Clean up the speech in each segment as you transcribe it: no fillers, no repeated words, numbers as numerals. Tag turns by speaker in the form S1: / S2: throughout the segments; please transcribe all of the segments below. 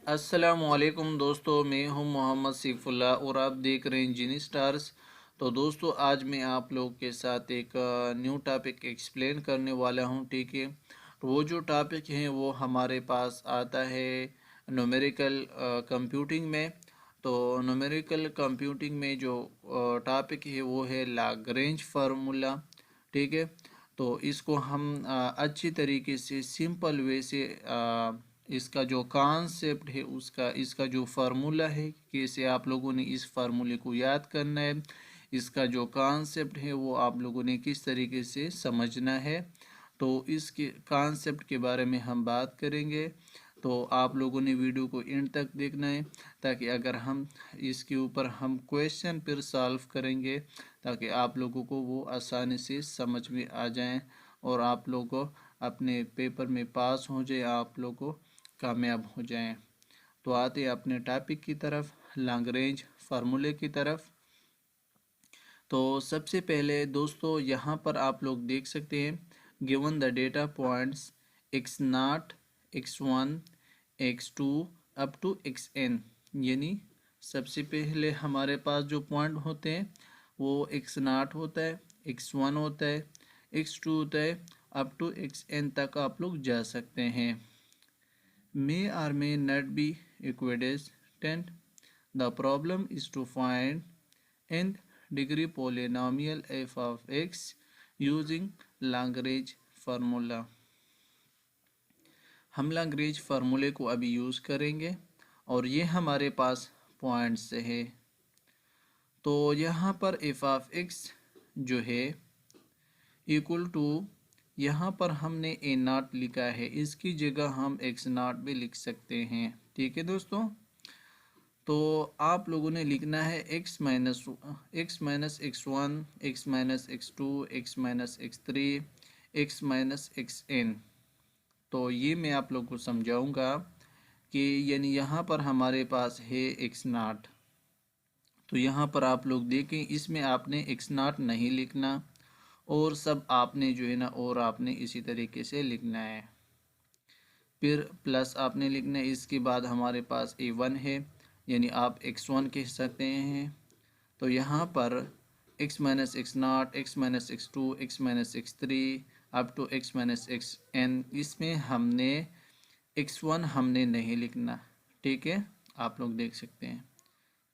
S1: अस्सलामुअलैकुम दोस्तों, मैं हूं मोहम्मद सैफुल्लाह और आप देख रहे हैं जीनी स्टार्स। तो दोस्तों, आज मैं आप लोग के साथ एक न्यू टॉपिक एक्सप्लेन करने वाला हूं। ठीक है, तो वो जो टॉपिक है वो हमारे पास आता है न्यूमेरिकल कंप्यूटिंग में। तो न्यूमेरिकल कंप्यूटिंग में जो टॉपिक है वो है लाग्रेंज फार्मूला। ठीक है, तो इसको हम अच्छी तरीके से सिंपल वे से इसका जो कॉन्सेप्ट है उसका इसका जो फार्मूला है, कैसे आप लोगों ने इस फार्मूले को याद करना है, इसका जो कॉन्सेप्ट है वो आप लोगों ने किस तरीके से समझना है, तो इसके कॉन्सेप्ट के बारे में हम बात करेंगे। तो आप लोगों ने वीडियो को एंड तक देखना है, ताकि अगर हम इसके ऊपर हम क्वेश्चन फिर सॉल्व करेंगे, ताकि आप लोगों को वो आसानी से समझ में आ जाएं और आप लोगों अपने पेपर में पास हो जाए, आप लोगों कामयाब हो जाएं। तो आते हैं अपने टॉपिक की तरफ, लैग्रेंज फार्मूले की तरफ। तो सबसे पहले दोस्तों यहाँ पर आप लोग देख सकते हैं, given the data points X naught, X one, X two up to X N. यानी सबसे पहले हमारे पास जो पॉइंट होते हैं वो एक्स नाट होता है, एक्स वन होता है, एक्स टू होता है, अप टू एक्स एन तक आप लोग जा सकते हैं। May or may not be equidistant. The problem is to find nth degree polynomial f of x using Lagrange formula. हम Lagrange फार्मूले को अभी यूज़ करेंगे और ये हमारे पास पॉइंट्स है। तो यहाँ पर f of x जो है इक्वल टू, यहाँ पर हमने ए नॉट लिखा है, इसकी जगह हम एक्स नॉट भी लिख सकते हैं। ठीक है दोस्तों, तो आप लोगों ने लिखना है X minus X one, X minus X two, X minus X three, X minus X N. तो ये मैं आप लोगों को समझाऊंगा कि यानी यहाँ पर हमारे पास है एक्स नॉट। तो यहाँ पर आप लोग देखें, इसमें आपने एक्स नॉट नहीं लिखना और सब आपने जो है ना, और आपने इसी तरीके से लिखना है। फिर प्लस आपने लिखना है, इसके बाद हमारे पास ए वन है, यानी आप एक्स वन कह सकते हैं। तो यहाँ पर X minus X naught, X minus X two, X minus X three up to X minus X N, इसमें हमने एक्स वन हमने नहीं लिखना। ठीक है, आप लोग देख सकते हैं।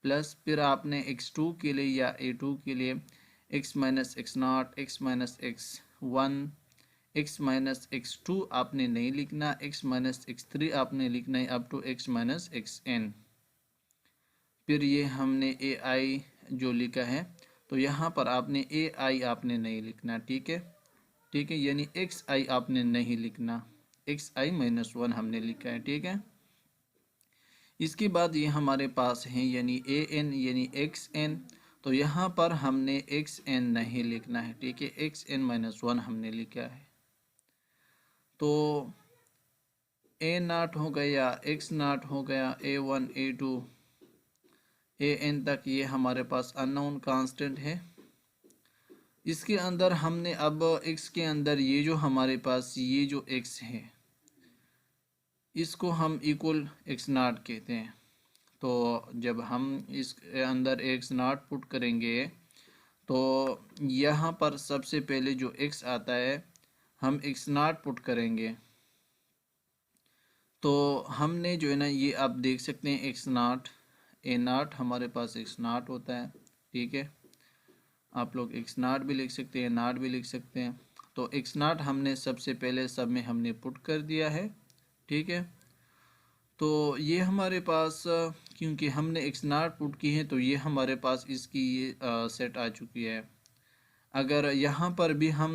S1: प्लस फिर आपने एक्स टू के लिए या ए टू के लिए X minus X naught, X minus X one, X minus X two आपने नहीं लिखना, एक्स माइनस एक्स थ्री आपने लिखना है up to X minus X N. फिर ये हमने ए आई जो लिखा है, तो यहाँ पर आपने ए आई आपने नहीं लिखना। ठीक है, ठीक है, यानी एक्स आई आपने नहीं लिखना, एक्स आई माइनस वन हमने लिखा है। ठीक है, इसके बाद ये हमारे पास है यानी ए एन यानी एक्स एन। तो यहाँ पर हमने एक्स एन नहीं लिखना है। ठीक है, एक्स एन माइनस वन हमने लिखा है। तो ए नाट हो गया, एक्स नाट हो गया, A one, A two, A N तक ये हमारे पास अननोन कांस्टेंट है। इसके अंदर हमने अब एक्स के अंदर ये जो हमारे पास ये जो एक्स है, इसको हम इक्वल एक्स नाट कहते हैं। तो जब हम इस अंदर एक्स नाट पुट करेंगे, तो यहाँ पर सबसे पहले जो एक्स आता है हम एक्स नाट पुट करेंगे। तो हमने जो है ना, ये आप देख सकते हैं एक्स नाट, ए नाट हमारे पास एक्स नाट होता है। ठीक है, आप लोग एक्स नाट भी लिख सकते हैं, नाट भी लिख सकते हैं। तो एक्स नाट हमने सबसे पहले सब में हमने पुट कर दिया है। ठीक है, तो ये हमारे पास क्योंकि हमने एक्स नाट पुट की है, तो ये हमारे पास इसकी ये सेट आ चुकी है। अगर यहाँ पर भी हम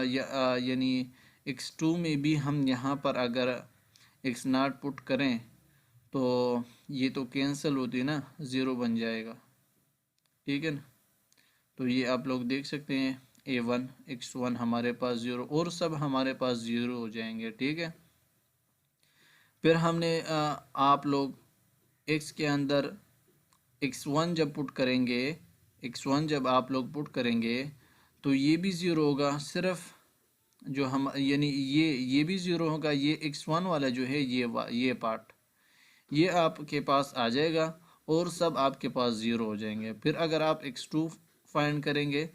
S1: यानी एक्स टू में भी हम यहाँ पर अगर एक्स नाट पुट करें, तो ये तो कैंसिल होती है ना, ज़ीरो बन जाएगा। ठीक है ना, तो ये आप लोग देख सकते हैं ए वन, एक्स वन हमारे पास ज़ीरो और सब हमारे पास ज़ीरो हो जाएंगे। ठीक है, फिर हमने आप लोग एक्स के अंदर एक्स वन जब पुट करेंगे, एक्स वन जब आप लोग पुट करेंगे, तो ये भी ज़ीरो होगा। सिर्फ जो हम यानी ये भी ज़ीरो होगा, ये एक्स वन वाला जो है ये पार्ट, ये आपके पास आ जाएगा और सब आपके पास ज़ीरो हो जाएंगे। फिर अगर आप x2 फाइंड करेंगे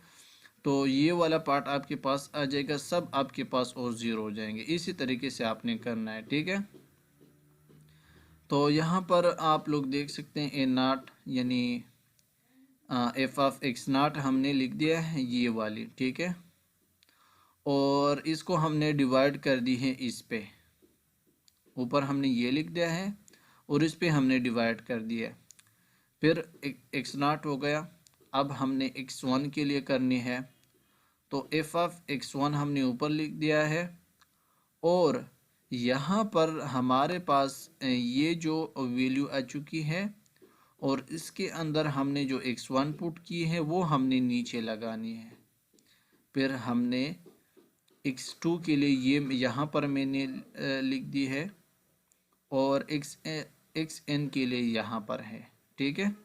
S1: तो ये वाला पार्ट आपके पास आ जाएगा, सब आपके पास और ज़ीरो हो जाएंगे। इसी तरीके से आपने करना है, ठीक है। तो यहाँ पर आप लोग देख सकते हैं ए नाट यानी एफ ऑफ एक्स नाट हमने लिख दिया है ये वाली, ठीक है। और इसको हमने डिवाइड कर दी है इस पे, ऊपर हमने ये लिख दिया है और इस पे हमने डिवाइड कर दिया है। फिर एक्स नाट हो गया। अब हमने x1 के लिए करनी है, तो एफ ऑफ x1 हमने ऊपर लिख दिया है और यहाँ पर हमारे पास ये जो वैल्यू आ चुकी है और इसके अंदर हमने जो x1 पुट की है वो हमने नीचे लगानी है। फिर हमने x2 के लिए ये यहाँ पर मैंने लिख दी है और xn के लिए यहाँ पर है, ठीक है।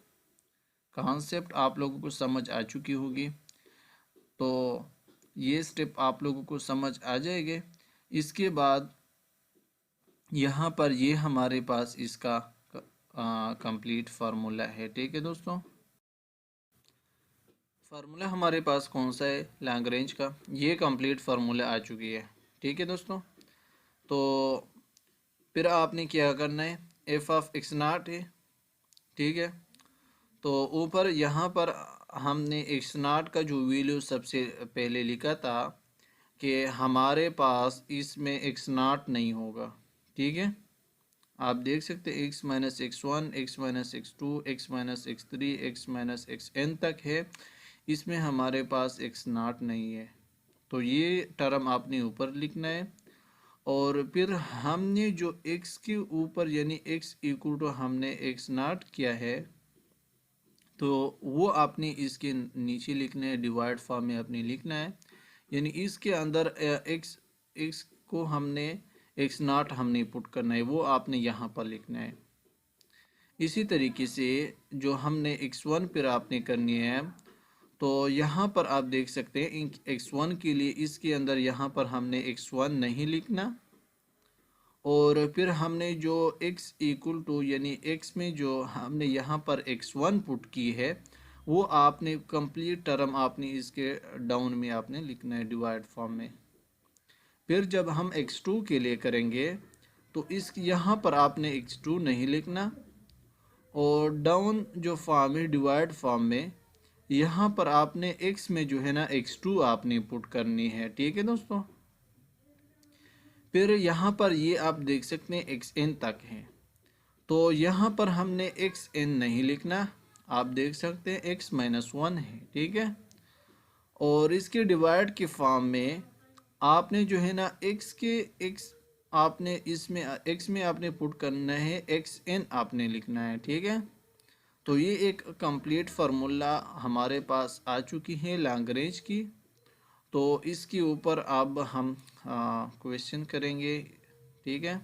S1: कॉन्सेप्ट आप लोगों को समझ आ चुकी होगी, तो ये स्टेप आप लोगों को समझ आ जाएंगे। इसके बाद यहाँ पर ये हमारे पास इसका कंप्लीट फार्मूला है, ठीक है दोस्तों। फार्मूला हमारे पास कौन सा है, लैग्रेंज का, ये कंप्लीट फार्मूला आ चुकी है, ठीक है दोस्तों। तो फिर आपने क्या करना है, एफ ऑफ एक्स नाट है, ठीक है। तो ऊपर यहाँ पर हमने एक्स नाट का जो वैल्यू सबसे पहले लिखा था कि हमारे पास इसमें एक्स नाट नहीं होगा, ठीक है। आप देख सकते हैं X minus X one, X minus X two, X minus X three, X minus X N तक है, इसमें हमारे पास एक्स नाट नहीं है। तो ये टर्म आपने ऊपर लिखना है और फिर हमने जो x के ऊपर यानी x इक्वल टू हमने x नाट किया है तो वो आपने इसके नीचे लिखना है, डिवाइड फॉर्म में आपने लिखना है। यानी इसके अंदर x को हमने x नाट हमने पुट करना है, वो आपने यहाँ पर लिखना है। इसी तरीके से जो हमने x1 पर आपने करनी है, तो यहाँ पर आप देख सकते हैं x1 के लिए इसके अंदर यहाँ पर हमने x1 नहीं लिखना और फिर हमने जो x इक्वल टू यानी x में जो हमने यहाँ पर x1 पुट की है वो आपने कंप्लीट टर्म आपने इसके डाउन में आपने लिखना है डिवाइड फॉर्म में। फिर जब हम x2 के लिए करेंगे तो इस यहाँ पर आपने x2 नहीं लिखना और डाउन जो फॉर्म है डिवाइड फॉर्म में यहाँ पर आपने x में जो है ना x2 आपने पुट करनी है, ठीक है दोस्तों। फिर यहाँ पर ये आप देख सकते हैं एक्स एन तक है, तो यहाँ पर हमने एक्स एन नहीं लिखना, आप देख सकते हैं एक्स माइनस वन है, ठीक है। और इसके डिवाइड के फॉर्म में आपने जो है ना एक्स आपने इसमें एक्स में आपने पुट करना है, एक्स एन आपने लिखना है, ठीक है। तो ये एक कंप्लीट फार्मूला हमारे पास आ चुकी है लैग्रेंज की। तो इसके ऊपर अब हम क्वेश्चन करेंगे, ठीक है,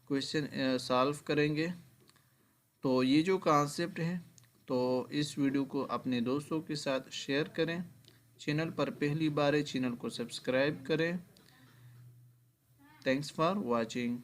S1: क्वेश्चन सॉल्व करेंगे। तो ये जो कॉन्सेप्ट है तो इस वीडियो को अपने दोस्तों के साथ शेयर करें, चैनल पर पहली बार है चैनल को सब्सक्राइब करें। Thanks for watching.